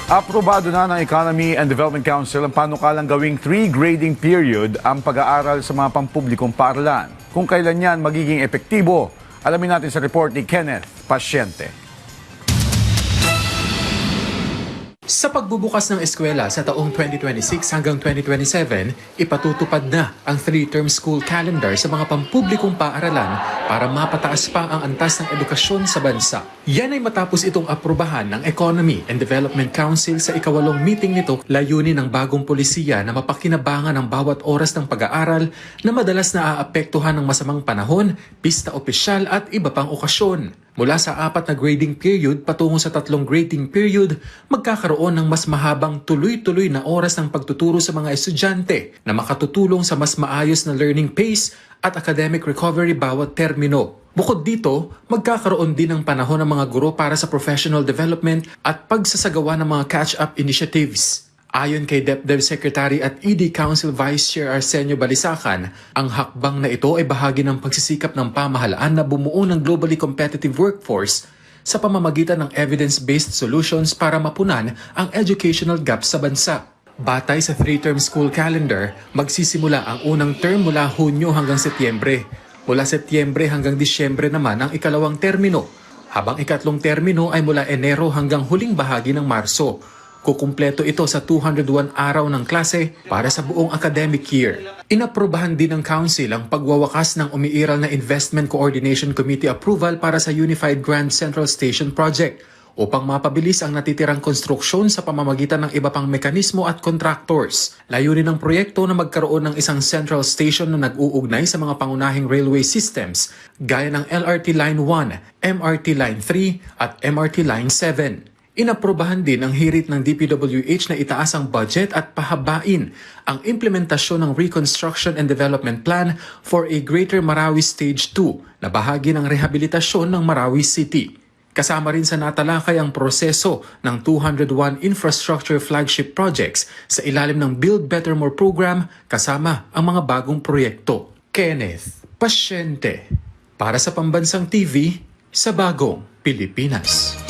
Aprobado na ng Economy and Development Council ang panukalang gawing 3 grading period ang pag-aaral sa mga pampublikong paaralan. Kung kailan yan magiging epektibo, alamin natin sa report ni Kenneth Pasyente. Sa pagbubukas ng eskwela sa taong 2026 hanggang 2027, ipatutupad na ang 3-term school calendar sa mga pampublikong paaralan para mapataas pa ang antas ng edukasyon sa bansa. Yan ay matapos itong aprubahan ng Economy and Development Council sa ikawalong meeting nito, layunin ng bagong polisiya na mapakinabangan ang bawat oras ng pag-aaral na madalas na aapektuhan ng masamang panahon, pista opisyal at iba pang okasyon. Mula sa 4 na grading period patungo sa 3 grading period, magkakaroon ng mas mahabang tuloy-tuloy na oras ng pagtuturo sa mga estudyante na makatutulong sa mas maayos na learning pace at academic recovery bawat termino. Bukod dito, magkakaroon din ng panahon ng mga guro para sa professional development at pagsasagawa ng mga catch-up initiatives. Ayon kay DepDev Secretary at ED Council Vice Chair Arsenio Balisacan, ang hakbang na ito ay bahagi ng pagsisikap ng pamahalaan na bumuo ng globally competitive workforce sa pamamagitan ng evidence-based solutions para mapunan ang educational gap sa bansa. Batay sa 3-term school calendar, magsisimula ang unang term mula Hunyo hanggang Setyembre. Mula Setyembre hanggang Disyembre naman ang ikalawang termino, habang ikatlong termino ay mula Enero hanggang huling bahagi ng Marso. Kukumpleto ito sa 201 araw ng klase para sa buong academic year. Inaprubahan din ng Council ang pagwawakas ng umiiral na Investment Coordination Committee approval para sa Unified Grand Central Station Project upang mapabilis ang natitirang konstruksyon sa pamamagitan ng iba pang mekanismo at contractors. Layunin ng proyekto na magkaroon ng isang central station na nag-uugnay sa mga pangunahing railway systems gaya ng LRT Line 1, MRT Line 3 at MRT Line 7. Inaprubahan din ang hirit ng DPWH na itaas ang budget at pahabain ang implementasyon ng Reconstruction and Development Plan for a Greater Marawi Stage 2 na bahagi ng rehabilitasyon ng Marawi City. Kasama rin sa natalakay ang proseso ng 201 infrastructure flagship projects sa ilalim ng Build Better More program kasama ang mga bagong proyekto. Kenneth Pasyente para sa Pambansang TV sa Bagong Pilipinas.